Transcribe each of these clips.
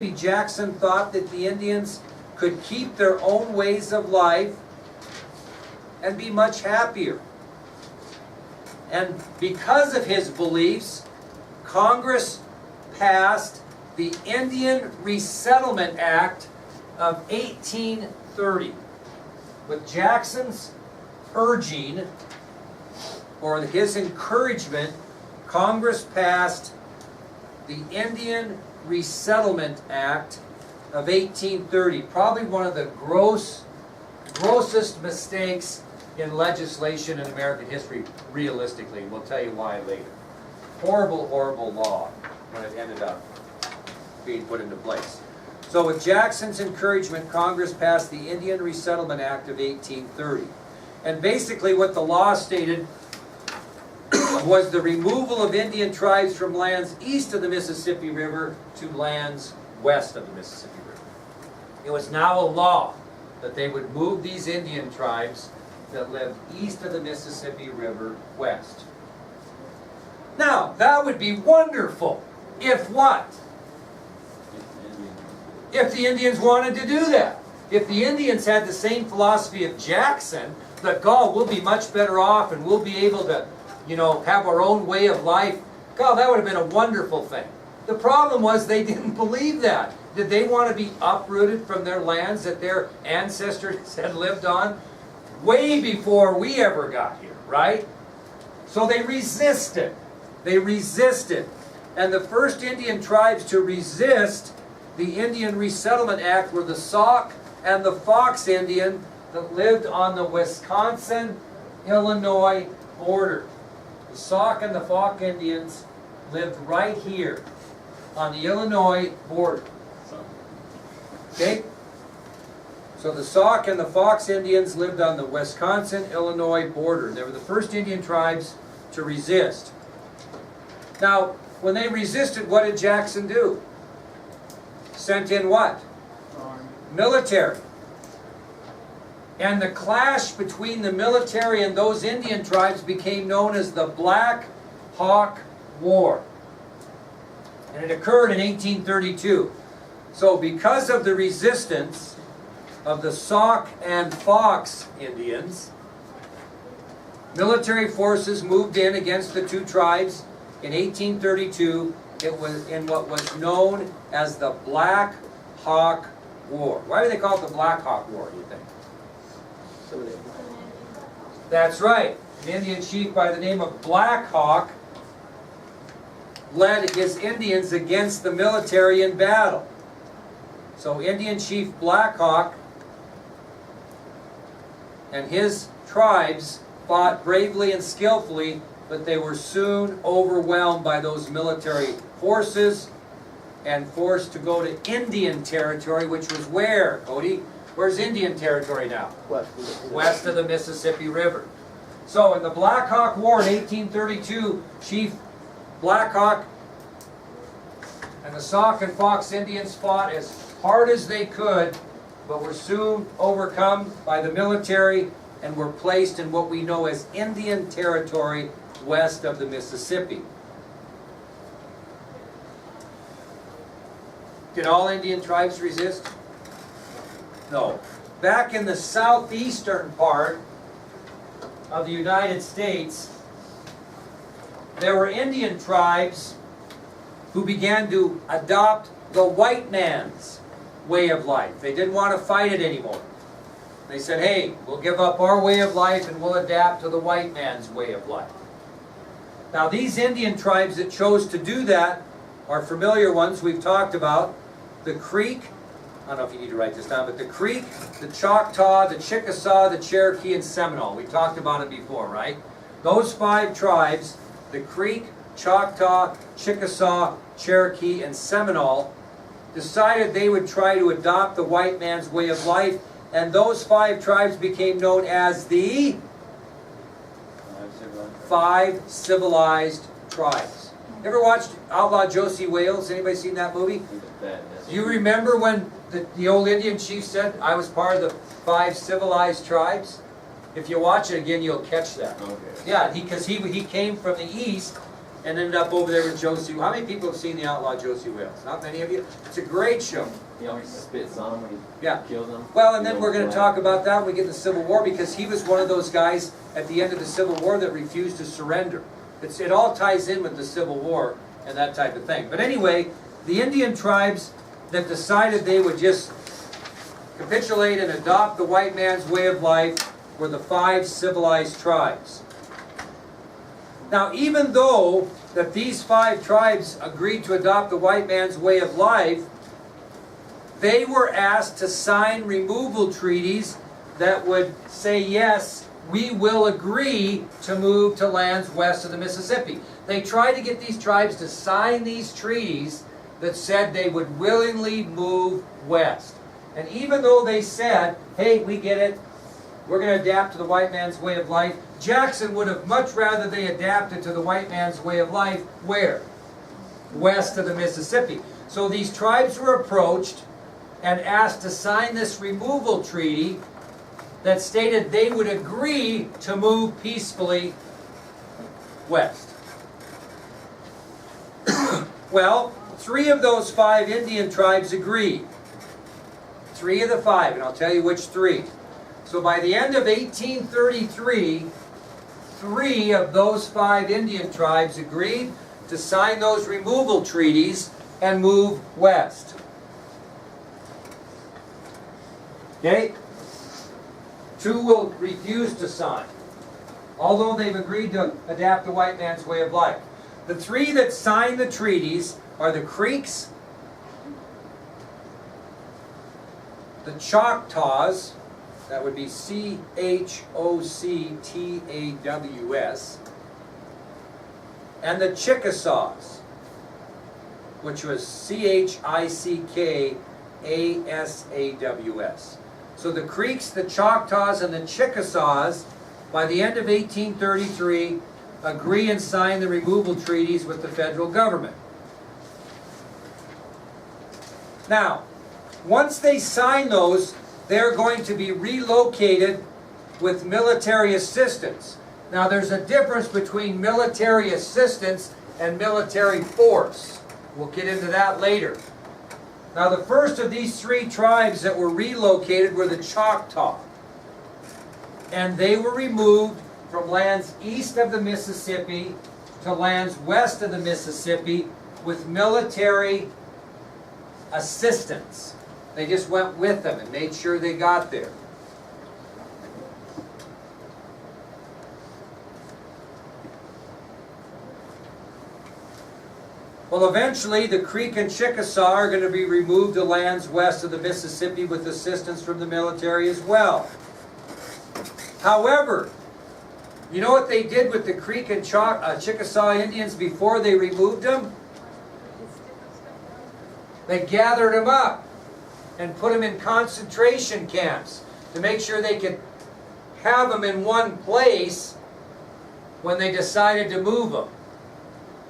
Jackson thought that the Indians could keep their own ways of life and be much happier. And because of his beliefs, Congress passed the Indian Resettlement Act of 1830. With Jackson's urging, or his encouragement, Congress passed the Indian Resettlement Act of 1830. Probably one of the grossest mistakes in legislation in American history, realistically. We'll tell you why later. Horrible, horrible law when it ended up being put into place. So with Jackson's encouragement, Congress passed the Indian Resettlement Act of 1830. And basically what the law stated was the removal of Indian tribes from lands east of the Mississippi River to lands west of the Mississippi River. It was now a law that they would move these Indian tribes that lived east of the Mississippi River west. Now, that would be wonderful if what? If the Indians wanted to do that. If the Indians had the same philosophy of Jackson, that, God, we'll be much better off and we'll be able to, have our own way of life. God, that would have been a wonderful thing. The problem was they didn't believe that. Did they want to be uprooted from their lands that their ancestors had lived on? Way before we ever got here, right? So they resisted. They resisted. And the first Indian tribes to resist the Indian Resettlement Act were the Sauk and the Fox Indian that lived on the Wisconsin-Illinois border. The Sauk and the Fox Indians lived right here on the Illinois border. Okay? So the Sauk and the Fox Indians lived on the Wisconsin-Illinois border. They were the first Indian tribes to resist. Now, when they resisted, what did Jackson do? Sent in what? Military. And the clash between the military and those Indian tribes became known as the Black Hawk War. And it occurred in 1832. So because of the resistance of the Sauk and Fox Indians, military forces moved in against the two tribes in 1832. It was in what was known as the Black Hawk War. Why do they call it the Black Hawk War, do you think? That's right. An Indian chief by the name of Black Hawk led his Indians against the military in battle. So Indian chief Black Hawk and his tribes fought bravely and skillfully, but they were soon overwhelmed by those military forces and forced to go to Indian territory, which was where, Cody? Where's Indian territory now? West of the Mississippi River. So in the Black Hawk War in 1832, Chief Black Hawk and the Sauk and Fox Indians fought as hard as they could, but were soon overcome by the military and were placed in what we know as Indian territory west of the Mississippi. Did all Indian tribes resist? No. Back in the southeastern part of the United States, there were Indian tribes who began to adopt the white man's way of life. They didn't want to fight it anymore. They said, hey, we'll give up our way of life and we'll adapt to the white man's way of life. Now these Indian tribes that chose to do that are familiar ones we've talked about. The Creek, I don't know if you need to write this down, but the Creek, the Choctaw, the Chickasaw, the Cherokee, and Seminole. We talked about it before, right? Those five tribes, the Creek, Choctaw, Chickasaw, Cherokee, and Seminole, decided they would try to adopt the white man's way of life, and those five tribes became known as the Five Civilized Tribes. Ever watched Outlaw Josie Wales? Anybody seen that movie? You remember when the old Indian chief said, I was part of the Five Civilized Tribes? If you watch it again, you'll catch that. Okay. Yeah, because he came from the east, and ended up over there with Josie. How many people have seen the outlaw Josie Wales? Not many of you. It's a great show. He always spits on him when he Yeah. kills them. Well, and then we're going to talk about that when we get to the Civil War, because he was one of those guys at the end of the Civil War that refused to surrender. It all ties in with the Civil War and that type of thing. But anyway, the Indian tribes that decided they would just capitulate and adopt the white man's way of life were the 5 civilized tribes. Now, even though that these 5 tribes agreed to adopt the white man's way of life, they were asked to sign removal treaties that would say, yes, we will agree to move to lands west of the Mississippi. They tried to get these tribes to sign these treaties that said they would willingly move west. And even though they said, hey, we get it, we're going to adapt to the white man's way of life, Jackson would have much rather they adapted to the white man's way of life. Where? West of the Mississippi. So these tribes were approached and asked to sign this removal treaty that stated they would agree to move peacefully west. Well, 3 of those 5 Indian tribes agreed. 3 of the 5, and I'll tell you which 3. So by the end of 1833, 3 of those 5 Indian tribes agreed to sign those removal treaties and move west. Okay? 2 will refuse to sign, although they've agreed to adapt the white man's way of life. The 3 that signed the treaties are the Creeks, the Choctaws, that would be Choctaws, and the Chickasaws, which was Chickasaws. So the Creeks, the Choctaws, and the Chickasaws, by the end of 1833, agree and sign the removal treaties with the federal government. Now, once they sign those, they're going to be relocated with military assistance. Now, there's a difference between military assistance and military force. We'll get into that later. Now, the first of these 3 tribes that were relocated were the Choctaw. And they were removed from lands east of the Mississippi to lands west of the Mississippi with military assistance. They just went with them and made sure they got there. Well, eventually the Creek and Chickasaw are going to be removed to lands west of the Mississippi with assistance from the military as well. However, you know what they did with the Creek and Chickasaw Indians before they removed them? They gathered them up and put them in concentration camps to make sure they could have them in one place when they decided to move them.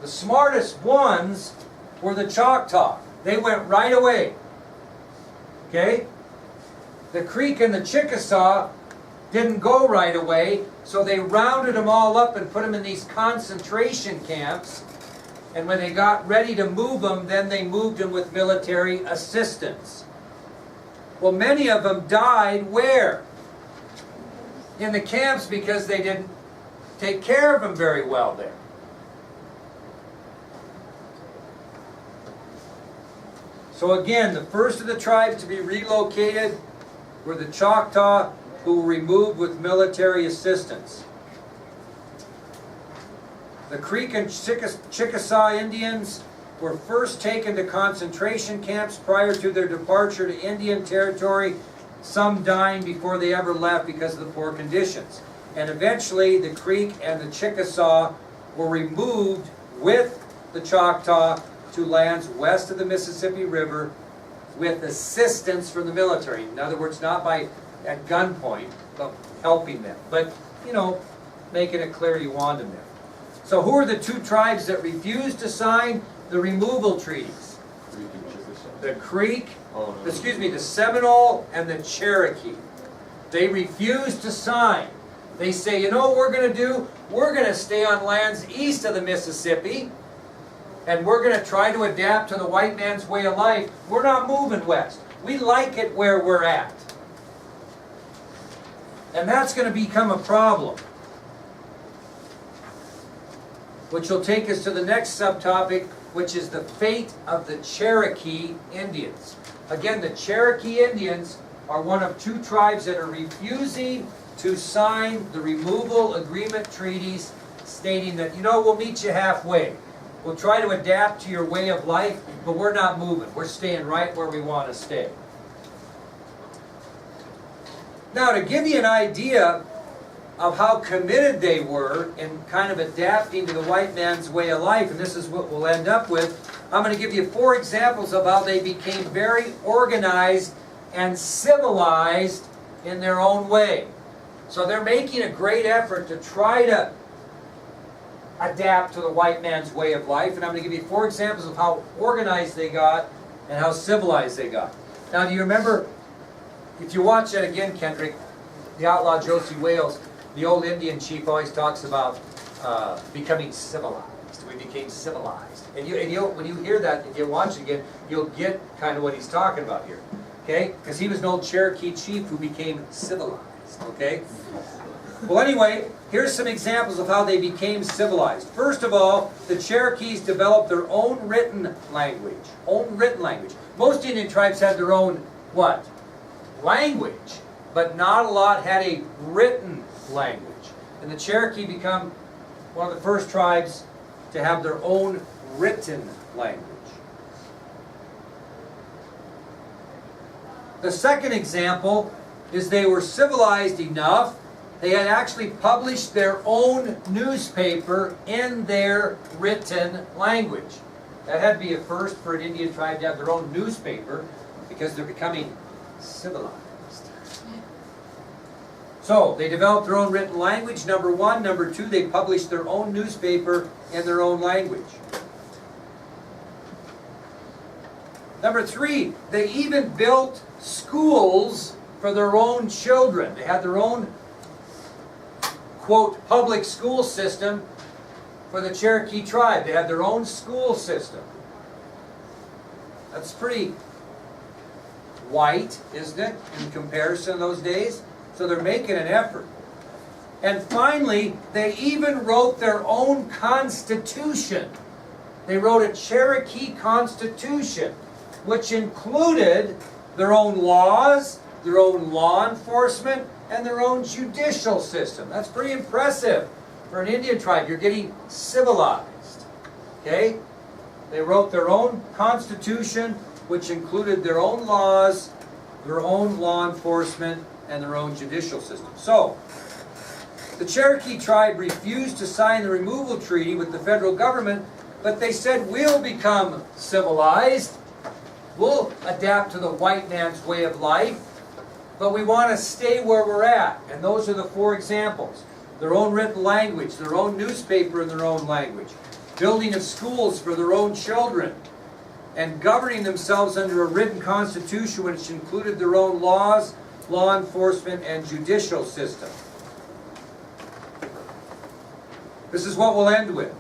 The smartest ones were the Choctaw. They went right away. Okay? The Creek and the Chickasaw didn't go right away, so they rounded them all up and put them in these concentration camps. And when they got ready to move them, then they moved them with military assistance. Well, many of them died where? In the camps, because they didn't take care of them very well there. So again, the first of the tribes to be relocated were the Choctaw, who were removed with military assistance. The Creek and Chickasaw Indians were first taken to concentration camps prior to their departure to Indian Territory, some dying before they ever left because of the poor conditions. And eventually the Creek and the Chickasaw were removed with the Choctaw to lands west of the Mississippi River with assistance from the military. In other words, not at gunpoint, but helping them. But, you know, making it clear you want them there. So who are the 2 tribes that refused to sign the removal treaties? The Creek, the Seminole and the Cherokee. They refused to sign. They say, you know what we're going to do? We're going to stay on lands east of the Mississippi, and we're going to try to adapt to the white man's way of life. We're not moving west. We like it where we're at. And that's going to become a problem. Which will take us to the next subtopic, which is the fate of the Cherokee Indians. Again, the Cherokee Indians are one of two tribes that are refusing to sign the removal agreement treaties, stating that, you know, we'll meet you halfway. We'll try to adapt to your way of life, but we're not moving. We're staying right where we want to stay. Now, to give you an idea of how committed they were in kind of adapting to the white man's way of life, and this is what we'll end up with, I'm going to give you 4 examples of how they became very organized and civilized in their own way. So they're making a great effort to try to adapt to the white man's way of life, and I'm going to give you 4 examples of how organized they got and how civilized they got. Now, do you remember, if you watch that again, Kendrick, the outlaw Josie Wales, the old Indian chief always talks about becoming civilized. We became civilized. And when you hear that, if you watch it again, you'll get kind of what he's talking about here. Okay? Because he was an old Cherokee chief who became civilized. Okay? Well, anyway, here's some examples of how they became civilized. First of all, the Cherokees developed their own written language. Own written language. Most Indian tribes had their own, what? Language. But not a lot had a written language. And the Cherokee become one of the first tribes to have their own written language. The second example is they were civilized enough, they had actually published their own newspaper in their written language. That had to be a first for an Indian tribe to have their own newspaper because they're becoming civilized. So, they developed their own written language, number 1. Number 2, they published their own newspaper in their own language. Number 3, they even built schools for their own children. They had their own, quote, public school system for the Cherokee tribe. They had their own school system. That's pretty white, isn't it, in comparison to those days? So they're making an effort. And finally, they even wrote their own constitution. They wrote a Cherokee Constitution, which included their own laws, their own law enforcement, and their own judicial system. That's pretty impressive for an Indian tribe. You're getting civilized. Okay? They wrote their own constitution, which included their own laws, their own law enforcement, and their own judicial system. So, the Cherokee tribe refused to sign the removal treaty with the federal government, but they said, we'll become civilized, we'll adapt to the white man's way of life, but we want to stay where we're at. And those are the 4 examples. Their own written language, their own newspaper in their own language, building of schools for their own children, and governing themselves under a written constitution which included their own laws, law enforcement, and judicial system. This is what we'll end with.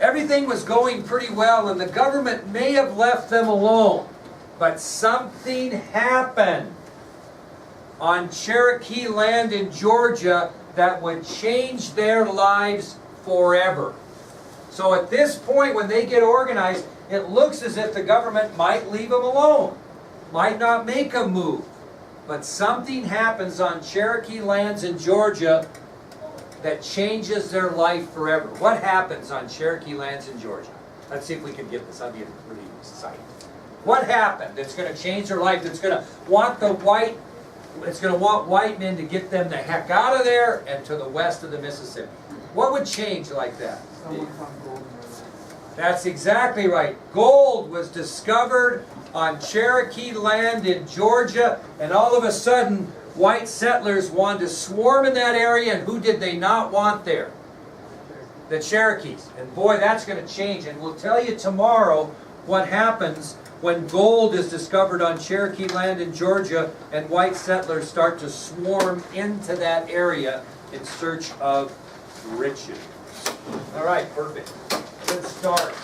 Everything was going pretty well, and the government may have left them alone, but something happened on Cherokee land in Georgia that would change their lives forever. So at this point, when they get organized, it looks as if the government might leave them alone, might not make a move. But something happens on Cherokee lands in Georgia that changes their life forever. What happens on Cherokee lands in Georgia? Let's see if we can get this. I'll be really excited. What happened that's going to change their life, that's going to want white men to get them the heck out of there and to the west of the Mississippi? What would change like that? That's exactly right. Gold was discovered on Cherokee land in Georgia, and all of a sudden, white settlers wanted to swarm in that area, and who did they not want there? The Cherokees. And boy, that's going to change, and we'll tell you tomorrow what happens when gold is discovered on Cherokee land in Georgia and white settlers start to swarm into that area in search of riches. All right, perfect. Good start.